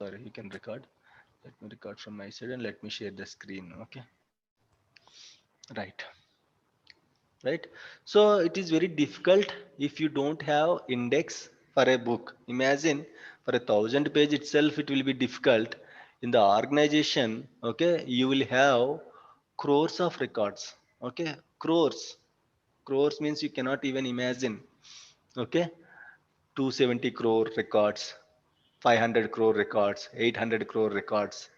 Sorry, you can record. Let me record from my side and let me share the screen. Okay. Right. Right. So it is very difficult if you don't have index for a book. Imagine for 1,000 page itself, it will be difficult. In the organization, okay, you will have crores of records. Okay, crores. Crores means you cannot even imagine. Okay, 270 crore records, 500 crore records, 800 crore records.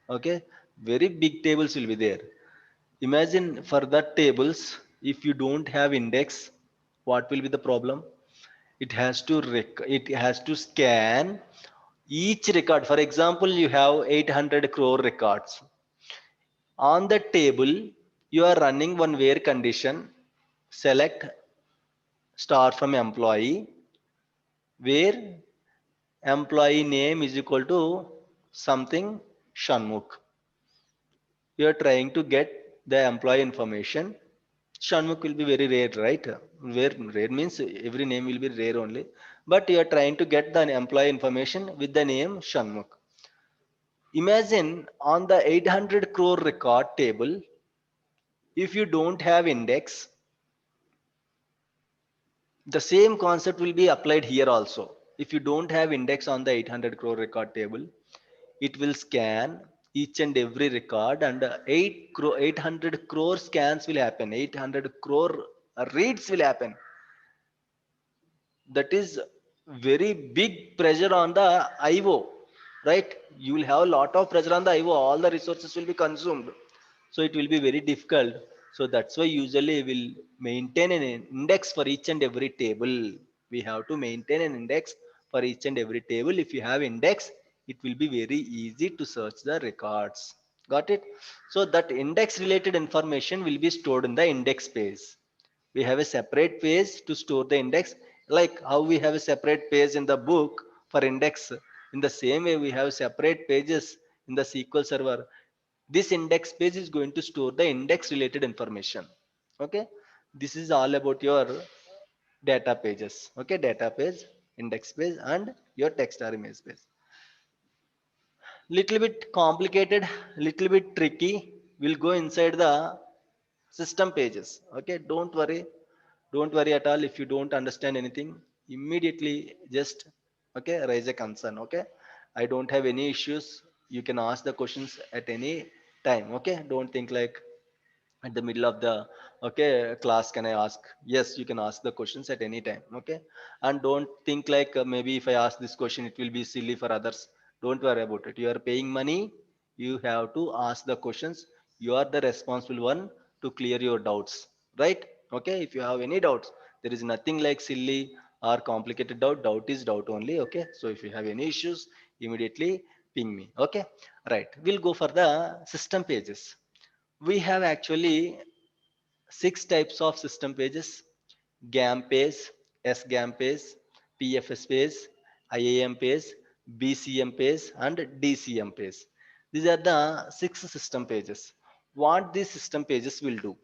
Okay, very big tables will be there. Imagine for that tables, if you don't have index, what will be the problem? It has to it has to scan each record. For example, you have 800 crore records. On the table, you are running one where condition. Select star from employee, where employee name is equal to something Shanmukh. You are trying to get the employee information. Shanmukh will be very rare, right? Where rare means every name will be rare only. But you are trying to get the employee information with the name Shanmukh. Imagine on the 800 crore record table, if you don't have index, the same concept will be applied here also. If you don't have index on the 800 crore record table, it will scan each and every record, and 800 crore scans will happen, 800 crore reads will happen. That is very big pressure on the IO, right? You will have a lot of pressure on the IO, all the resources will be consumed. So it will be very difficult. So that's why usually we'll maintain an index for each and every table. We have to maintain an index for each and every table. If you have index, it will be very easy to search the records. Got it? So that index related information will be stored in the index page. We have a separate page to store the index, like how we have a separate page in the book for index. In the same way, we have separate pages in the SQL server. This index page is going to store the index related information. Okay, this is all about your data pages. Okay, data page, index page, and your text or image page. Little bit complicated, little bit tricky. We'll go inside the system pages. Okay, don't worry at all. If you don't understand anything, immediately just, okay, raise a concern. Okay, I don't have any issues. You can ask the questions at any time. Okay, don't think like at the middle of the, okay, class can I ask. Yes, you can ask the questions at any time. Okay, and don't think like maybe if I ask this question it will be silly for others. Don't worry about it. You are paying money, you have to ask the questions. You are the responsible one to clear your doubts, right? Okay, if you have any doubts, there is nothing like silly or complicated doubt. Doubt is doubt only. Okay, so if you have any issues, immediately ping me. Okay, right, we'll go for the system pages. We have actually six types of system pages: GAM page, SGAM page, PFS page, IAM page, BCM page, and DCM page. These are the six system pages. What these system pages will do,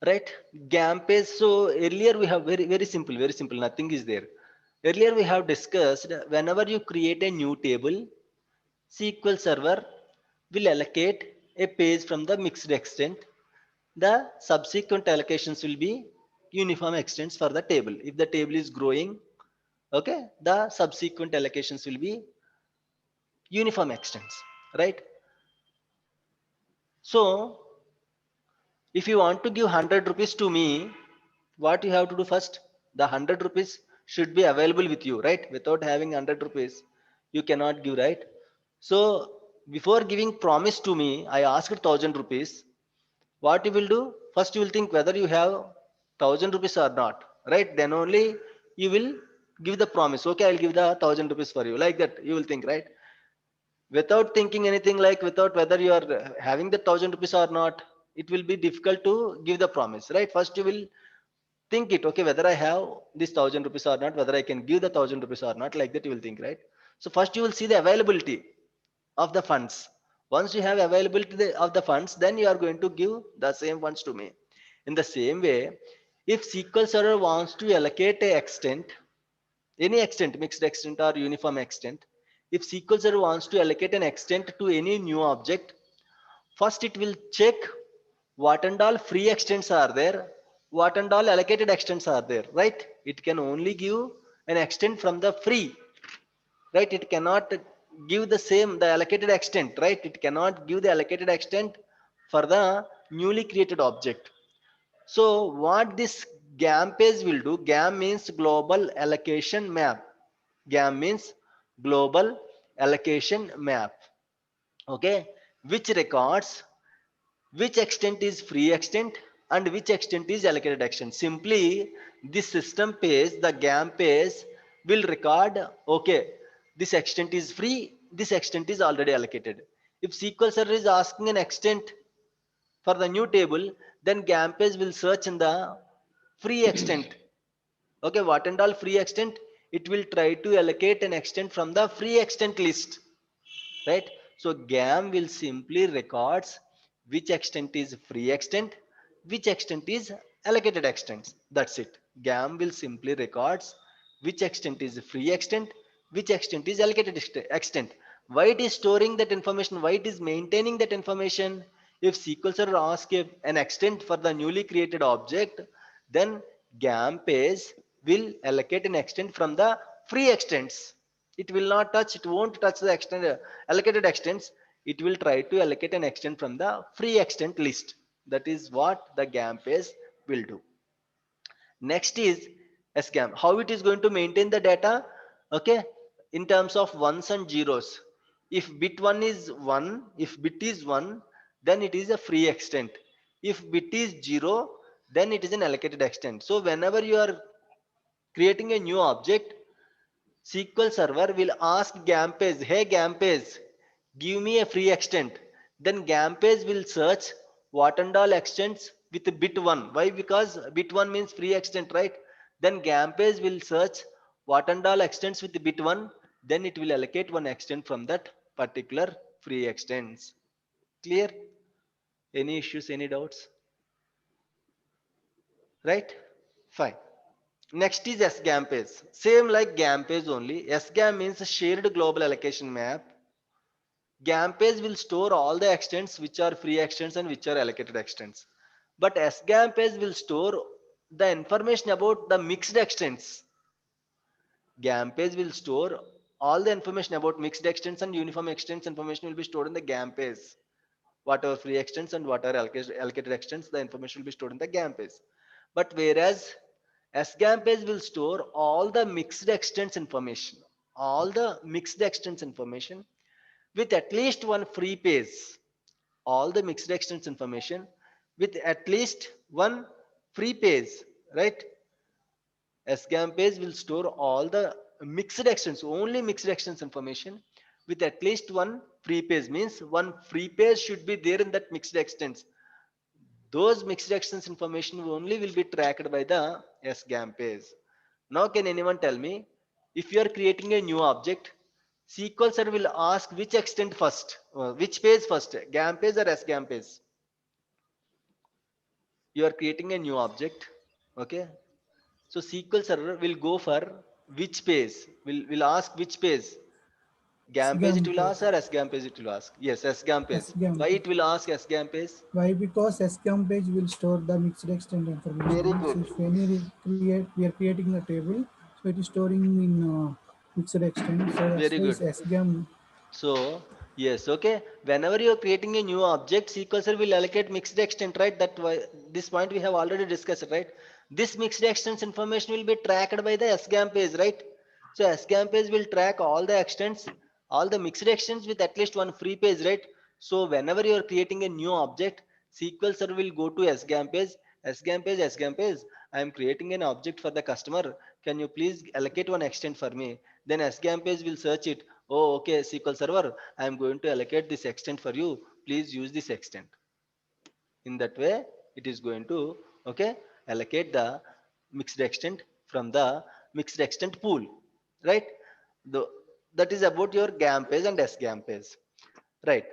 right? GAM page. So earlier we have very simple. Nothing is there. Earlier we have discussed, whenever you create a new table, SQL Server will allocate a page from the mixed extent. The subsequent allocations will be uniform extents for the table. If the table is growing, okay, the subsequent allocations will be uniform extents, right? So if you want to give 100 rupees to me, what you have to do first? The 100 rupees should be available with you, right? Without having 100 rupees, you cannot give, right? So before giving promise to me, I asked 1,000 rupees. What you will do? First, you will think whether you have 1,000 rupees or not, right? Then only you will give the promise. Okay, I'll give the 1,000 rupees for you. Like that, you will think, right? Without thinking anything, like without whether you are having the 1,000 rupees or not, it will be difficult to give the promise, right? First, you will think it, okay, whether I have this 1,000 rupees or not, whether I can give the 1,000 rupees or not. Like that, you will think, right? So first, you will see the availability of the funds. Once you have availability of the funds, then you are going to give the same funds to me. In the same way, if SQL Server wants to allocate a extent, any extent, mixed extent or uniform extent, If SQL Server wants to allocate an extent to any new object, first it will check what and all free extents are there, what and all allocated extents are there, right? It can only give an extent from the free, right? It cannot give the same, the allocated extent, right? It cannot give the allocated extent for the newly created object. So what this GAM page will do, GAM means global allocation map. GAM means global allocation map. Okay, which records which extent is free extent and which extent is allocated extent. Simply this system page, the GAM page will record, okay, this extent is free, this extent is already allocated. If SQL Server is asking an extent for the new table, then GAM page will search in the free extent. Okay, what and all free extent, it will try to allocate an extent from the free extent list, right? So GAM will simply records which extent is free extent, which extent is allocated extents. That's it. GAM will simply records which extent is free extent, which extent is allocated extent. Why it is storing that information? Why it is maintaining that information? If SQL Server asks an extent for the newly created object, then GAM page will allocate an extent from the free extents. It will not touch, it won't touch the extent, allocated extents. It will try to allocate an extent from the free extent list. That is what the GAM page will do. Next is SGAM. How it is going to maintain the data? Okay, in terms of ones and zeros. If bit 1 is 1, if bit is 1, then it is a free extent. If bit is 0, then it is an allocated extent. So whenever you are creating a new object, SQL Server will ask GAMPage, hey GAMPage, give me a free extent. Then GAMPage will search what and all extents with bit 1. Why? Because bit 1 means free extent, right? Then GAMPage will search what and all extents with bit 1. Then it will allocate one extent from that particular free extents. Clear? Any issues, any doubts? Right? Fine. Next is SGAM page. Same like GAM page only. SGAM means a shared global allocation map. GAM page will store all the extents which are free extents and which are allocated extents. But SGAM page will store the information about the mixed extents. GAM page will store all the information about mixed extents and uniform extents. Information will be stored in the GAM page. Whatever free extents and whatever allocated extents, the information will be stored in the GAM page. But whereas SGAM page will store all the mixed extents information, all the mixed extents information with at least one free page, all the mixed extents information with at least one free page, right? SGAM page will store all the mixed extents, only mixed extents information with at least one free page. Means one free page should be there in that mixed extents. Those mixed extents information only will be tracked by the SGAM page. Now can anyone tell me, if you are creating a new object, SQL Server will ask which extent first, which page first, GAM page or SGAM page? You are creating a new object, okay? So SQL Server will go for which page? Will ask which page? GAM page it SGAM will page. ask or SGAM page it will ask? Yes, SGAM page. SGAM Why page. it will ask SGAM page? Why? Because SGAM page will store the mixed extent information. Very Means good. if any we are creating a table, so it is storing in mixed extent. So that's Very why good. it's SGAM. So, yes, okay. Whenever you are creating a new object, SQL Server will allocate mixed extent, right? That why this point we have already discussed, right? This mixed extents information will be tracked by the SGAM page, right? So SGAM page will track all the extents, all the mixed extents with at least one free page, right? So whenever you are creating a new object, SQL Server will go to SGAM page, SGAM page, SGAM page. I am creating an object for the customer. Can you please allocate one extent for me? Then SGAM page will search it. Oh, okay, SQL Server, I am going to allocate this extent for you. Please use this extent. In that way, it is going to, okay, allocate the mixed extent from the mixed extent pool, right? The, that is about your GAM page and SGAM page, right?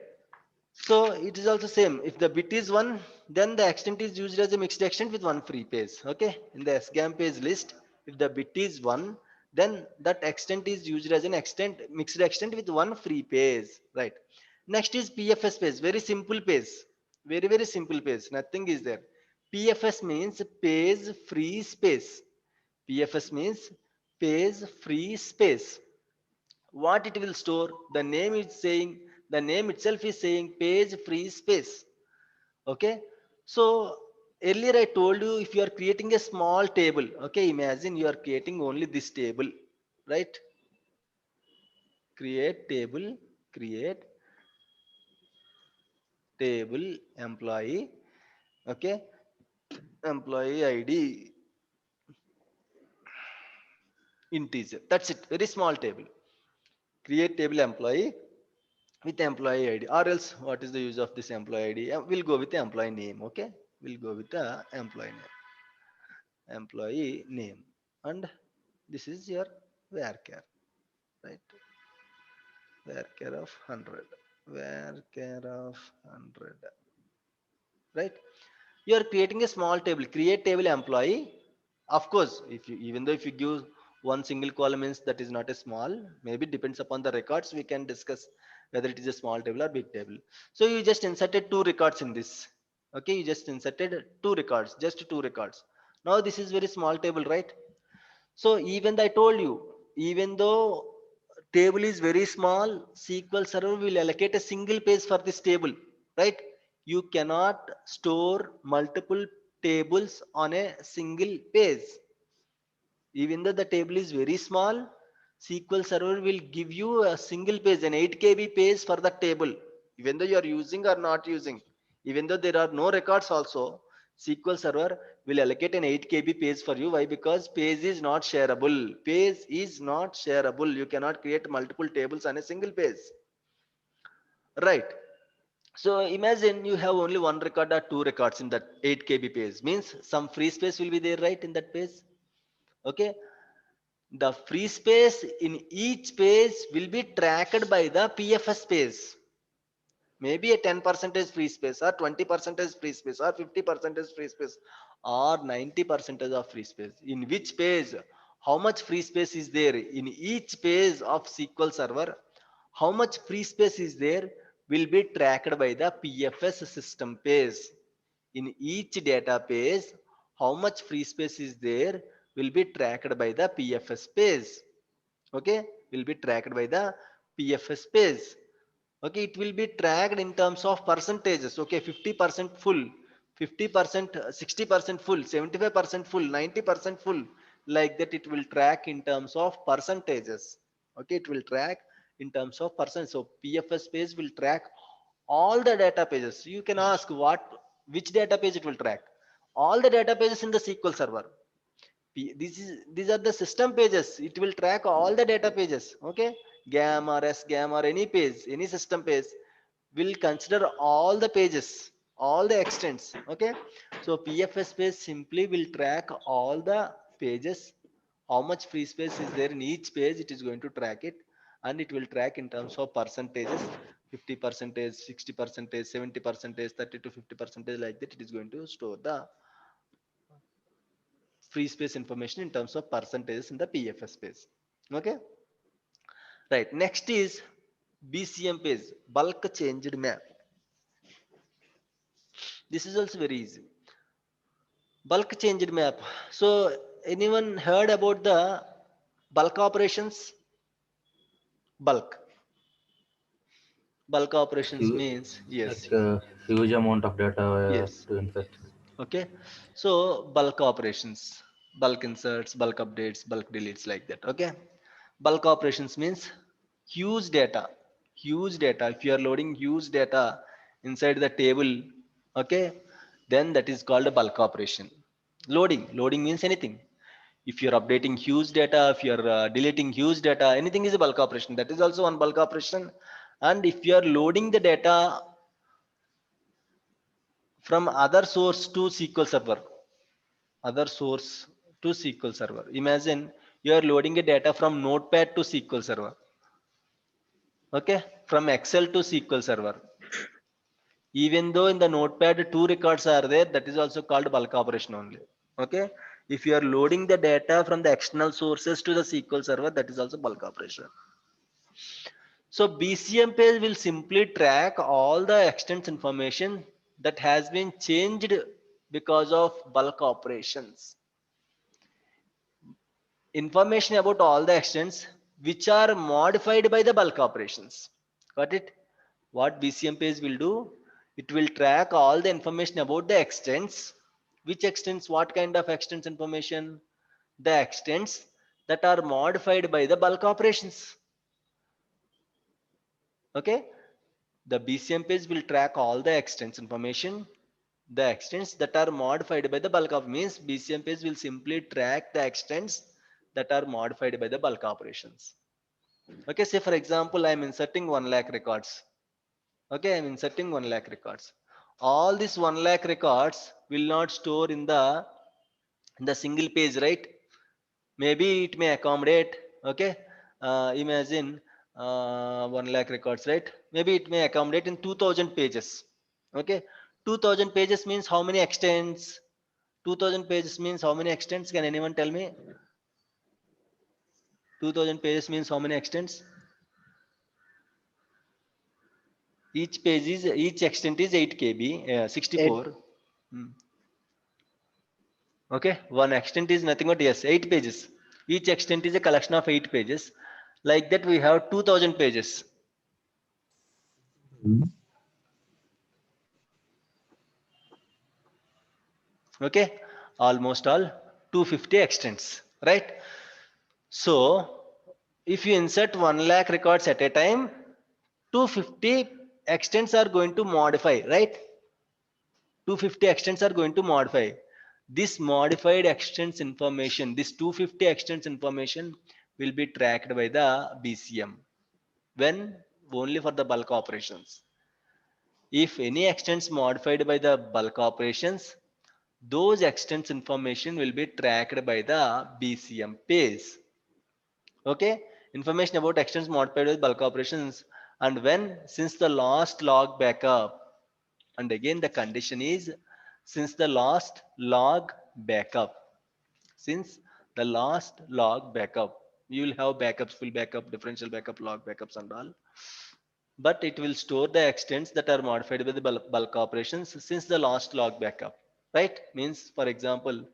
So it is also same. If the bit is 1, then the extent is used as a mixed extent with one free page. Okay. In the SGAM page list, if the bit is 1, then that extent is used as an extent, mixed extent with one free page, right? Next is PFS page, very simple page, very simple page, nothing is there. PFS means page free space. PFS means page free space. What it will store? The name is saying, the name itself is saying page free space. Okay. So earlier I told you, if you are creating a small table, okay, imagine you are creating only this table, right? Create table, create table employee, okay, employee ID integer. That's it. Very small table. Create table employee with employee ID, or else what is the use of this employee ID? We'll go with the employee name. Okay, we'll go with the employee name, and this is your varchar, right? Varchar of 100, varchar of 100, right? You are creating a small table, create table employee. Of course, if you, even though if you give one single column means that is not a small, maybe depends upon the records, we can discuss whether it is a small table or big table. So you just inserted two records in this. Okay, you just inserted two records, just two records. Now this is very small table, right? So even I told you, even though table is very small, SQL Server will allocate a single page for this table, right? You cannot store multiple tables on a single page. Even though the table is very small, SQL Server will give you a single page, an 8 KB page for the table, even though you are using or not using. Even though there are no records also, SQL Server will allocate an 8 KB page for you. Why? Because page is not shareable. Page is not shareable. You cannot create multiple tables on a single page. Right. So imagine you have only one record or two records in that 8 KB page. Means some free space will be there, right, in that page. Okay. The free space in each page will be tracked by the PFS space. Maybe a 10% free space, or 20% free space, or 50% free space, or 90% of free space. In which page, how much free space is there in each page of SQL Server, how much free space is there will be tracked by the PFS system page. In each data page, how much free space is there will be tracked by the PFS page. Okay, will be tracked by the PFS page. Okay, it will be tracked in terms of percentages. Okay, 50% full, 50%, 60% full, 75% full, 90% full, like that it will track in terms of percentages. Okay, it will track in terms of percent. So PFS page will track all the data pages. You can ask what, which data page it will track? All the data pages in the SQL Server. These are the system pages. It will track all the data pages. Okay, GAM or SGAM or any page, any system page will consider all the pages, all the extents. Okay, so PFS page simply will track all the pages. How much free space is there in each page? It is going to track it, and it will track in terms of percentages. 50%, 60%, 70%, 30 to 50%, like that. It is going to store the free space information in terms of percentages in the PFS space. Okay, right. Next is BCM page, bulk changed map. This is also very easy. Bulk changed map. So anyone heard about the bulk operations? Bulk. Bulk operations Hu- means, yes, like a huge amount of data yes. to insert. Okay. So bulk operations, bulk inserts, bulk updates, bulk deletes, like that. Okay. Bulk operations means huge data, huge data. If you are loading huge data inside the table, okay, then that is called a bulk operation. Loading means anything. If you're updating huge data, if you're deleting huge data, anything is a bulk operation. That is also one bulk operation. And if you are loading the data from other source to SQL Server, other source to SQL Server. Imagine you are loading a data from Notepad to SQL Server. Okay, from Excel to SQL Server. Even though in the Notepad two records are there, that is also called bulk operation only. Okay, If you are loading the data from the external sources to the SQL server, that is also bulk operation. So BCM page will simply track all the extents information that has been changed because of bulk operations. Information about all the extents which are modified by the bulk operations. Got it? What BCM page will do? It will track all the information about the extents. Which extents? What kind of extents information? The extents that are modified by the bulk operations. Okay? The BCM page will track all the extents information. The extents that are modified by the bulk of means BCM page will simply track the extents that are modified by the bulk operations. Okay, say for example, I'm inserting 1 lakh records. Okay, I'm inserting 1 lakh records. All these 1 lakh records will not store in the single page, right? Maybe it may accommodate, okay, imagine 1 lakh records, right? Maybe it may accommodate in 2000 pages. Okay, 2000 pages means how many extents? 2000 pages means how many extents? Can anyone tell me? 2000 pages means how many extents? Each extent is 8 KB, 64. Hmm. Okay, one extent is nothing but yes, 8 pages. Each extent is a collection of 8 pages. Like that, we have 2000 pages. Okay, almost all 250 extents, right? So, if you insert 1 lakh records at a time, 250 extents are going to modify, right? 250 extents are going to modify. This modified extents information, this 250 extents information will be tracked by the BCM. When? Only for the bulk operations. If any extents modified by the bulk operations, those extents information will be tracked by the BCM page. Okay, information about extents modified with bulk operations, and when? Since the last log backup, and again the condition is since the last log backup. Since the last log backup, you will have backups, full backup, differential backup, log backups and all, but it will store the extents that are modified by the bulk operations since the last log backup, right? Means for example,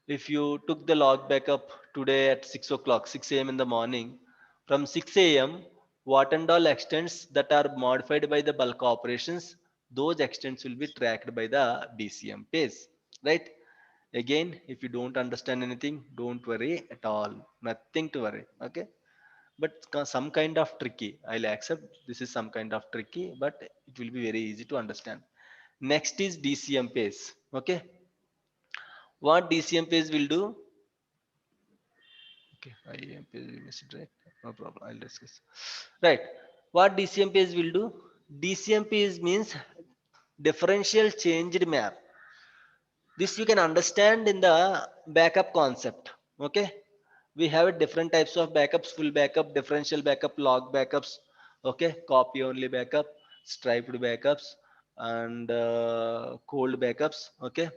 if you took the log backup today at 6 o'clock, 6 a.m. in the morning, from 6 a.m. what and all extents that are modified by the bulk operations, those extents will be tracked by the BCM page, right? Again, if you don't understand anything, don't worry at all, nothing to worry. Okay, but some kind of tricky, I'll accept this is some kind of tricky, but it will be very easy to understand. Next is DCM page. Okay, what DCM page will do? Okay, IAM page we missed it, right? No problem, I'll discuss. Right, what DCM page will do? DCM page means differential changed map. This you can understand in the backup concept. Okay, we have different types of backups: full backup, differential backup, log backups. Okay, copy only backup, striped backups, and cold backups. Okay,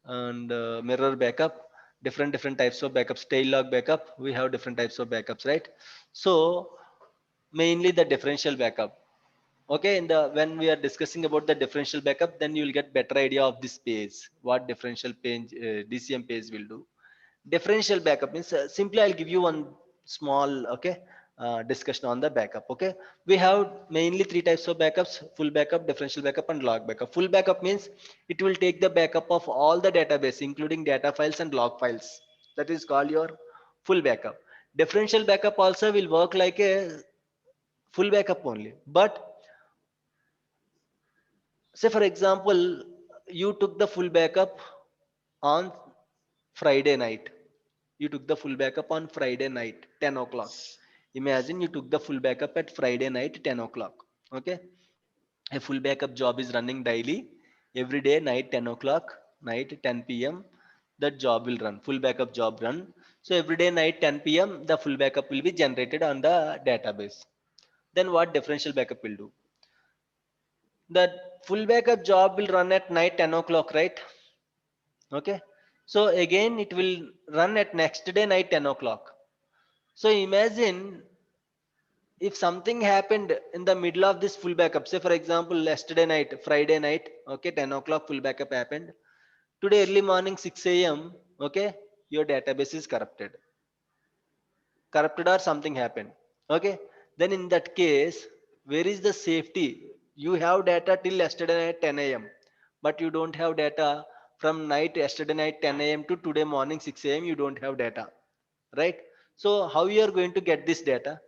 and mirror backup. Different types of backups. Tail log backup, we have different types of backups, right? So mainly the differential backup. Okay, in the when we are discussing about the differential backup, then you will get better idea of this page, what differential page DCM page will do. Differential backup means simply I'll give you one small, okay, discussion on the backup. Okay, we have mainly three types of backups: full backup, differential backup, and log backup. Full backup means it will take the backup of all the database including data files and log files. That is called your full backup. Differential backup also will work like a full backup only, but say for example, you took the full backup on Friday night. You took the full backup on Friday night, 10 o'clock. Imagine you took the full backup at Friday night, 10 o'clock. Okay. A full backup job is running daily, every day, night 10 o'clock, night 10 p.m. That job will run, full backup job run. So every day, night 10 p.m., the full backup will be generated on the database. Then what differential backup will do? The full backup job will run at night 10 o'clock, right? Okay, So again, it will run at next day night 10 o'clock. So imagine if something happened in the middle of this full backup, say for example, yesterday night, Friday night, okay, 10 o'clock full backup happened. Today early morning 6 a.m., okay, your database is corrupted or something happened. Okay, then in that case, where is the safety? You have data till yesterday night 10 a.m., but you don't have data from night yesterday night 10 a.m. to today morning 6 a.m. You don't have data, right? So how you are going to get this data?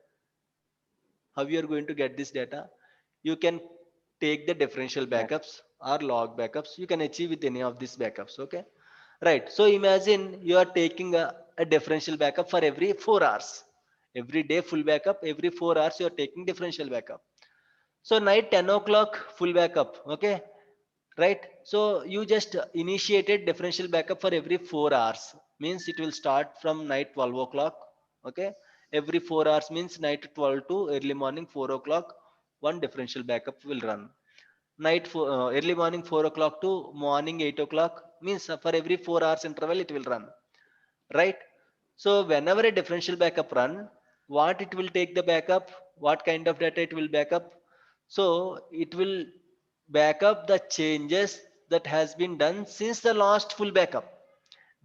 How you are going to get this data? You can take the differential backups or log backups. You can achieve with any of these backups. Okay, right? So imagine you are taking a differential backup for every 4 hours. Every day full backup, every 4 hours you are taking differential backup. So night 10 o'clock full backup. Okay, right? So you just initiated differential backup for every 4 hours, means it will start from night 12 o'clock. Okay, every 4 hours means night 12 to early morning 4 o'clock one differential backup will run. Early morning 4 o'clock to morning 8 o'clock means for every 4 hours interval it will run, right? So whenever a differential backup run, what it will take the backup, what kind of data it will backup? So it will back up the changes that has been done since the last full backup.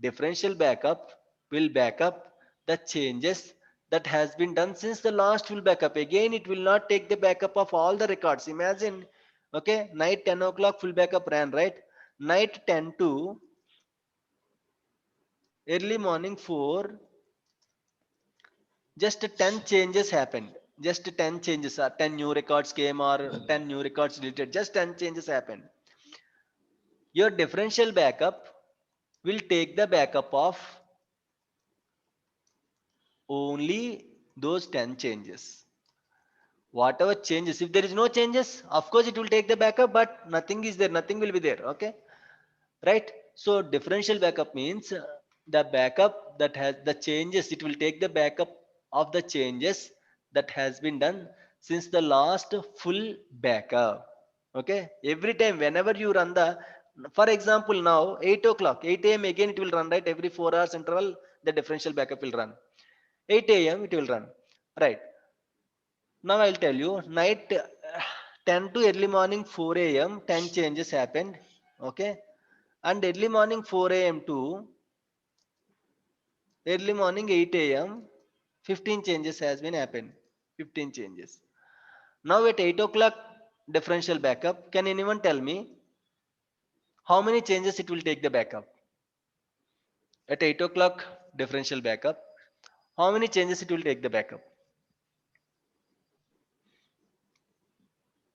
Differential backup will back up the changes that has been done since the last full backup. Again, it will not take the backup of all the records. Imagine, okay, night 10 o'clock full backup ran, right? Night 10 to early morning 4, just 10 changes happened. Just 10 changes, or 10 new records came, or 10 new records deleted. Just 10 changes happened. Your differential backup will take the backup of only those 10 changes. Whatever changes, if there is no changes, of course it will take the backup, but nothing is there, nothing will be there. Okay, right? So differential backup means the backup that has the changes, it will take the backup of the changes that has been done since the last full backup. Okay, every time whenever you run the, for example, now 8 o'clock 8 a.m. again it will run, right? Every 4 hours interval the differential backup will run. 8 a.m. it will run, right? Now I'll tell you, night 10 to early morning 4 a.m. 10 changes happened. Okay, and early morning 4 a.m. to early morning 8 a.m. 15 changes has been happened. 15 changes. Now at 8 o'clock differential backup, can anyone tell me how many changes it will take the backup? At 8 o'clock differential backup, how many changes it will take the backup?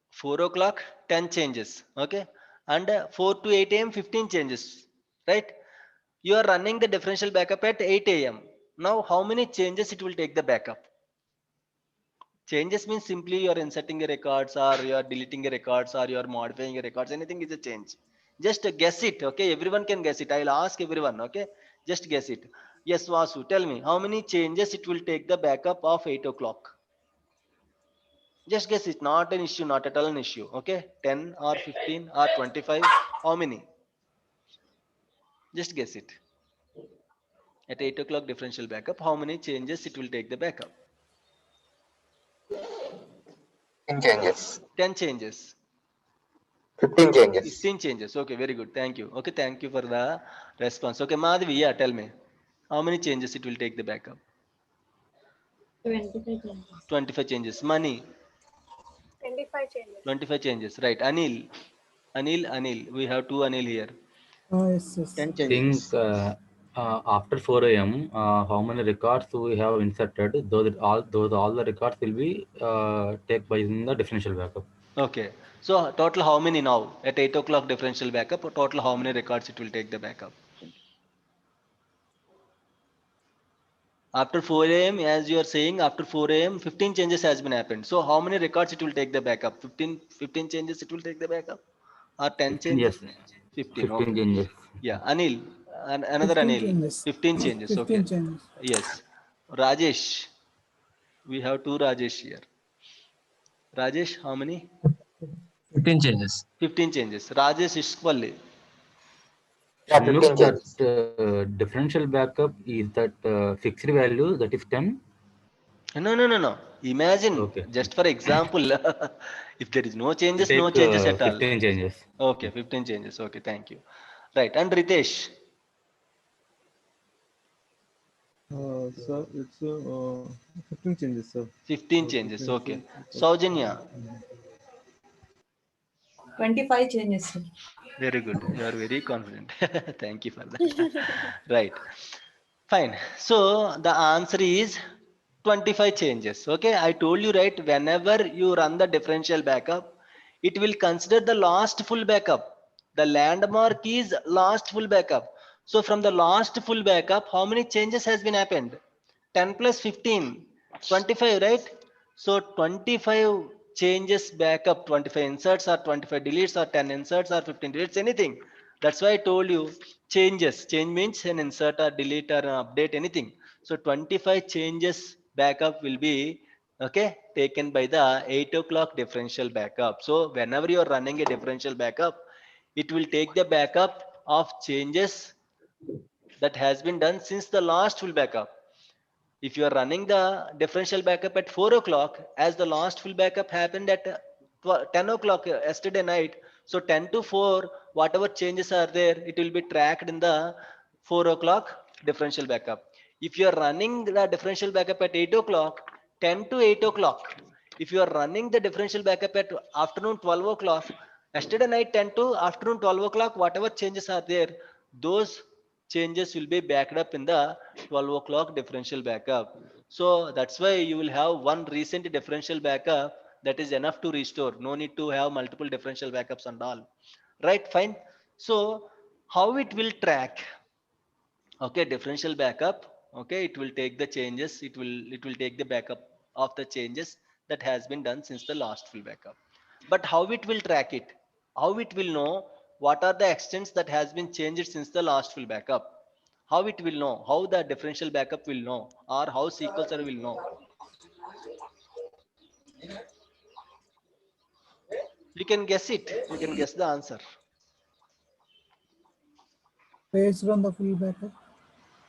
4 o'clock 10 changes. Okay, and 4 to 8 a.m. 15 changes, right? You are running the differential backup at 8 a.m. Now how many changes it will take the backup? Changes means simply you are inserting a records, or you are deleting a records, or you are modifying a records. Anything is a change. Just guess it. Okay, everyone can guess it. I will ask everyone. Okay, just guess it. Yes, Vasu, tell me how many changes it will take the backup of 8 o'clock. Just guess it. Not an issue, not at all an issue. Okay, 10 or 15 or 25. How many? Just guess it. At 8 o'clock differential backup, how many changes it will take the backup? 10 changes. 10 changes. 15 changes. 15 changes. Okay, very good. Thank you. Okay, thank you for the response. Okay, Madhavi, yeah, tell me. How many changes it will take the backup? 25 changes. 25 changes. Money, 25 changes. 25 changes. Right. Anil. We have two Anil here. Yes, yes. 10 I think changes. after 4 a.m., how many records we have inserted, all the records will be take by using the differential backup. Okay. So total how many now? At 8 o'clock differential backup, total how many records it will take the backup? After 4 a.m., as you are saying, after 4 a.m., 15 changes has been happened. So how many records it will take the backup? 15 changes it will take the backup? Or 10 15, yes, changes? 15, 15 okay. changes. Yeah, Anil, another 15 Anil, changes. 15 changes, 15 okay. changes. Yes. Rajesh, we have two Rajesh here. Rajesh, how many? 15 changes. 15 changes. Rajesh Ishkwalli, Yeah, Look, 15 that changes. differential backup is that fixed value, that is 10. No. Imagine, Okay. just for example, if there is no We'll changes, no take changes at all. 15 changes. Okay, 15 changes. Okay, thank you. Right, and Ritesh, Sir, it's 15 changes, sir. 15 changes. Okay. Saujanya, 25 changes, sir. very good. You are very confident. Thank you for that. Right. Fine. So the answer is 25 changes. Okay. I told you, right, whenever you run the differential backup, it will consider the last full backup. The landmark is last full backup. So from the last full backup, how many changes has been happened? 10 plus 15, 25, right? So 25 changes backup, 25 inserts or 25 deletes or 10 inserts or 15 deletes, anything. That's why I told you changes. Change means an insert or delete or an update, anything. So 25 changes backup will be taken by the 8 o'clock differential backup. So whenever you are running a differential backup, it will take the backup of changes that has been done since the last full backup. If you are running the differential backup at 4 o'clock, as the last full backup happened at 10 o'clock yesterday night, so 10 to 4, whatever changes are there, it will be tracked in the 4 o'clock differential backup. If you are running the differential backup at 8 o'clock, 10 to 8 o'clock, if you are running the differential backup at afternoon 12 o'clock, yesterday night 10 to afternoon 12 o'clock, whatever changes are there, those changes will be backed up in the 12 o'clock differential backup. So that's why you will have one recent differential backup that is enough to restore. No need to have multiple differential backups and all. Right, fine. So how it will track? Okay, differential backup. Okay, it will take the changes. It will take the backup of the changes that has been done since the last full backup. But how it will track it? How it will know what are the extents that has been changed since the last full backup? How it will know? How the differential backup will know? Or how SQL Server will know? You can guess it. You can guess the answer. Based on the full backup.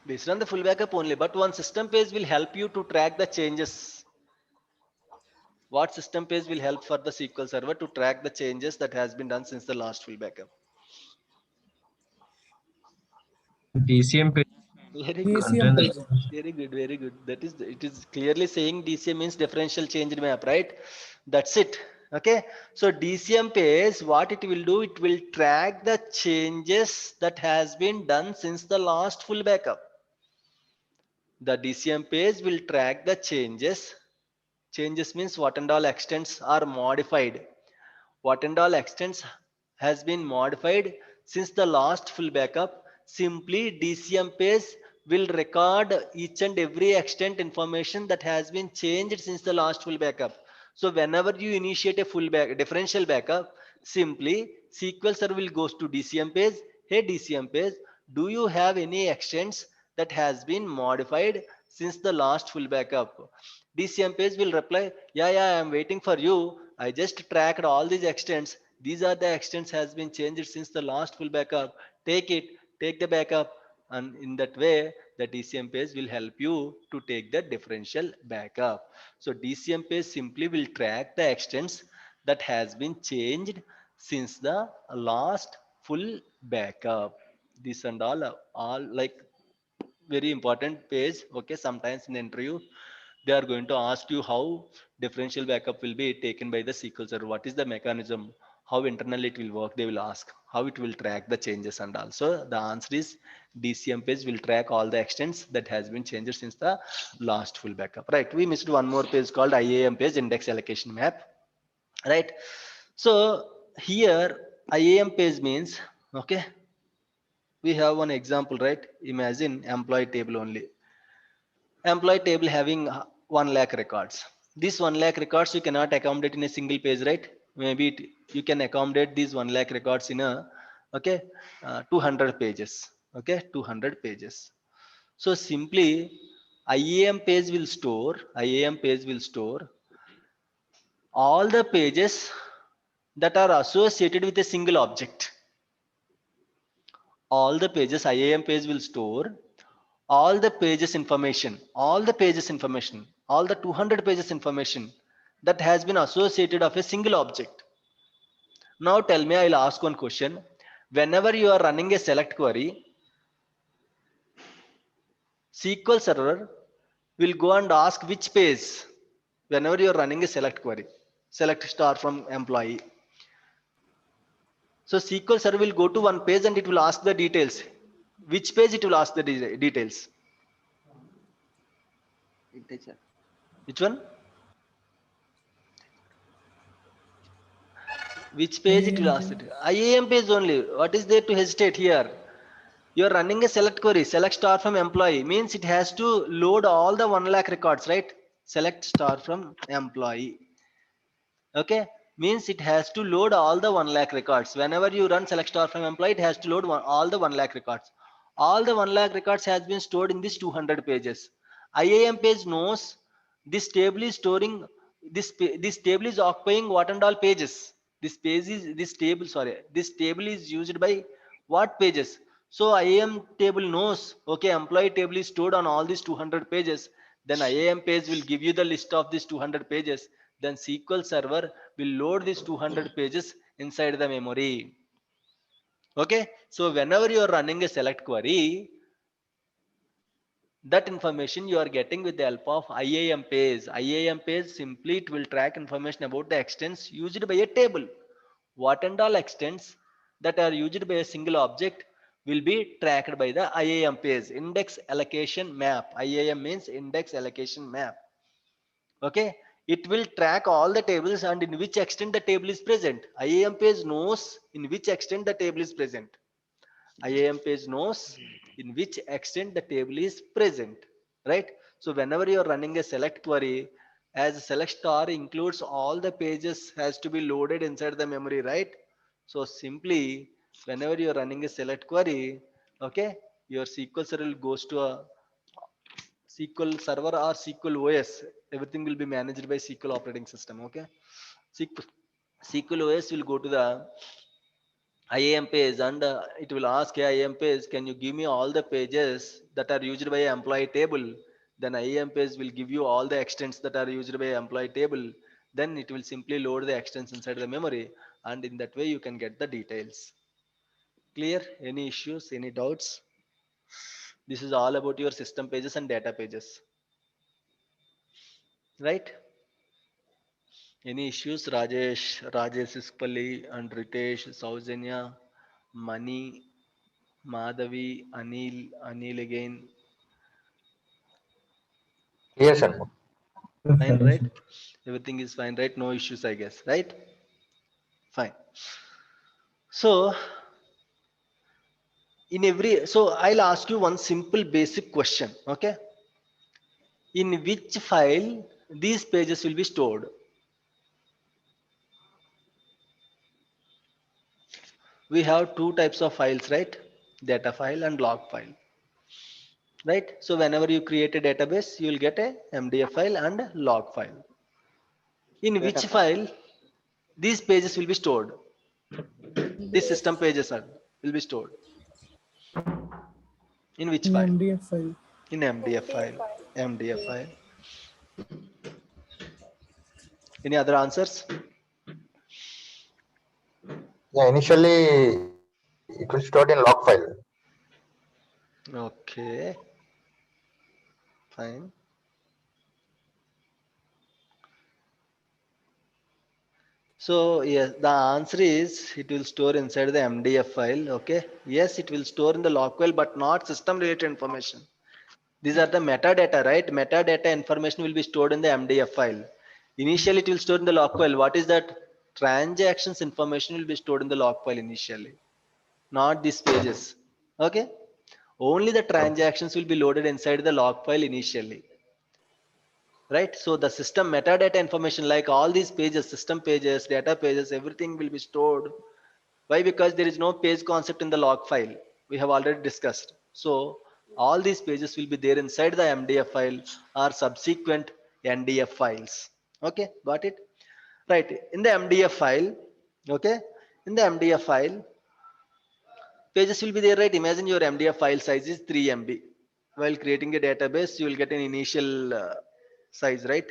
Based on the full backup only. But one system page will help you to track the changes. What system page will help for the SQL Server to track the changes that has been done since the last full backup? DCM page. Very good. DCM page. Very good. Very good. That is, it is clearly saying DCM means differential change map, right? That's it. Okay. So DCM page, what it will do, it will track the changes that has been done since the last full backup. The DCM page will track the changes. Changes means what and all extents are modified. What and all extents has been modified since the last full backup. Simply DCM page will record each and every extent information that has been changed since the last full backup. So whenever you initiate a differential backup, simply SQL Server will goes to DCM page. Hey DCM page, do you have any extents that has been modified since the last full backup? DCM page will reply, yeah, I am waiting for you. I just tracked all these extents. These are the extents has been changed since the last full backup. Take it, take the backup. And in that way, the DCM page will help you to take the differential backup. So DCM page simply will track the extents that has been changed since the last full backup. This and all like very important page. Okay, sometimes in the interview they are going to ask you how differential backup will be taken by the SQL Server. What is the mechanism? How internally it will work? They will ask how it will track the changes, and also the answer is DCM page will track all the extents that has been changed since the last full backup. Right? We missed one more page called IAM page, index allocation map. Right? So here IAM page means, okay, we have one example, right? Imagine employee table only. Employee table having 1 lakh records. This 1 lakh records you cannot accommodate in a single page, right? Maybe you can accommodate these 1 lakh records in a 200 pages. Okay, 200 pages. So simply IAM page will store all the pages that are associated with a single object. all the pages, IAM page will store all the pages information, all the 200 pages information that has been associated of a single object. Now tell me, I'll ask one question. Whenever you are running a select query, SQL Server will go and ask which page. Whenever you are running a select query, select star from employee. So SQL Server will go to one page and it will ask the details. Which page it will ask the details? Which one? Which page it will IAM ask page. it? IAM page only. What is there to hesitate here? You are running a select query, select star from employee, means it has to load all the 1 lakh records, right? Select star from employee. Okay, means it has to load all the 1 lakh records. Whenever you run select star from employee, it has to load all the 1 lakh records. All the 1 lakh records has been stored in this 200 pages. IAM page knows this table is storing this table is occupying what and all pages. This table is used by what pages? So IAM table knows, okay, employee table is stored on all these 200 pages. Then IAM page will give you the list of these 200 pages. Then SQL Server will load these 200 pages inside the memory. Okay, so whenever you are running a select query, that information you are getting with the help of IAM page. IAM page simply it will track information about the extents used by a table. What and all extents that are used by a single object will be tracked by the IAM page. Index allocation map. IAM means index allocation map. Okay, it will track all the tables and in which extent the table is present. IAM page knows in which extent the table is present. IAM page knows in which extent the table is present, right? So whenever you are running a select query, as select star includes all the pages has to be loaded inside the memory, right? So simply whenever you are running a select query, okay, your SQL Server goes to a SQL Server or SQL OS. Everything will be managed by SQL operating system, okay? SQL OS will go to the IAM page and it will ask, hey, IAM page, can you give me all the pages that are used by employee table? Then IAM page will give you all the extents that are used by employee table. Then it will simply load the extents inside the memory, and in that way you can get the details. Clear? Any issues, any doubts? This is all about your system pages and data pages, right? Any issues? Rajesh Ispalli and Ritesh, Saujanya, Mani, Madhavi, Anil again. Clear, Shanmugh. Fine, right? Everything is fine, right? No issues, I guess, right? Fine. So so I'll ask you one simple basic question, okay? In which file these pages will be stored? We have two types of files, right? Data file and log file, right? So whenever you create a database, you will get a MDF file and a log file. In which file these pages will be stored? These system pages will be stored. In which In file? MDF file. In MDF file. MDF file. Any other answers? Yeah, initially it will stored in log file. Okay, fine. So yes, the answer is it will store inside the MDF file. Okay. Yes, it will store in the log file, but not system related information. These are the metadata, right? Metadata information will be stored in the MDF file. Initially, it will store in the log file. What is that? Transactions information will be stored in the log file initially, not these pages. Okay. Only the transactions will be loaded inside the log file initially. Right? So the system metadata information like all these pages, system pages, data pages, everything will be stored. Why? Because there is no page concept in the log file. We have already discussed. So all these pages will be there inside the MDF file or subsequent NDF files. Okay, got it? Right. In the MDF file, okay, in the MDF file, pages will be there, right? Imagine your MDF file size is 3 MB. While creating a database, you will get an initial size, right?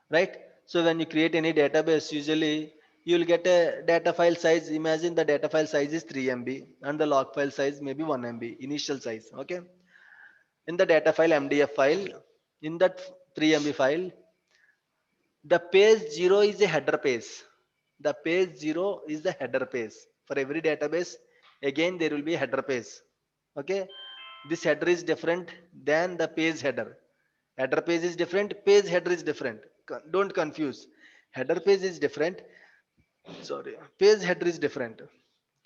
Right? So when you create any database, usually you will get a data file size. Imagine the data file size is 3 MB and the log file size maybe 1 MB, initial size. Okay. In the data file, MDF file, in that 3 MB file, the page 0 is a header page. The page 0 is the header page. For every database, again there will be a header page. Okay. This header is different than the page header. Header page is different, page header is different. Don't confuse. Header page is different. Sorry, page header is different.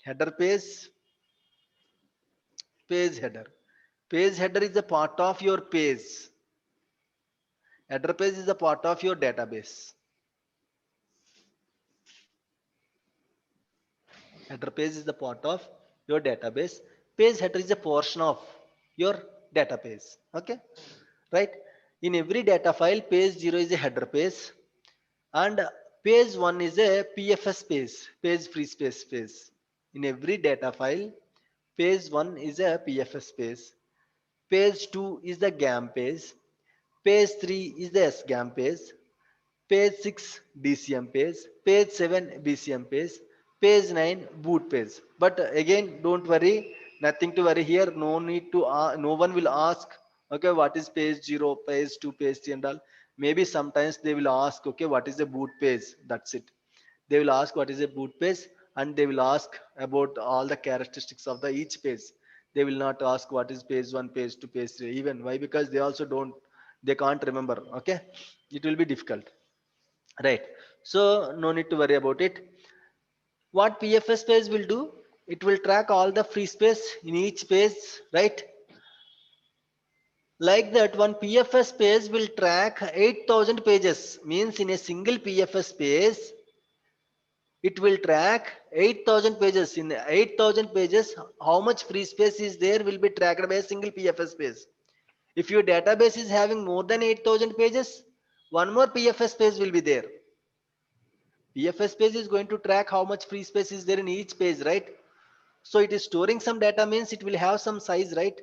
Header page, page header. Page header is a part of your page. Header page is a part of your database. Header page is the part of your database. Page header is a portion of your database. Okay, right? In every data file, page 0 is a header page, and page 1 is a PFS page, page free space page. In every data file, page 1 is a PFS page. Page 2 is the GAM page. Page 3 is the SGAM page. Page 6 DCM page. Page 7 BCM page. Page 9 boot page. But again, don't worry, nothing to worry here. No need to, no one will ask, okay, what is page 0, page 2, page 3 and all. Maybe sometimes they will ask, okay, what is the boot page? That's it. They will ask what is a boot page, and they will ask about all the characteristics of the each page. They will not ask what is page 1, page 2, page 3. Even why? Because they also they can't remember. Okay, it will be difficult, right? So no need to worry about it. What PFS page will do? It will track all the free space in each page, right? Like that, one PFS page will track 8,000 pages. Means in a single PFS page, it will track 8,000 pages. In 8,000 pages, how much free space is there will be tracked by a single PFS page. If your database is having more than 8,000 pages, one more PFS page will be there. PFS page is going to track how much free space is there in each page, right? So it is storing some data, means it will have some size, right?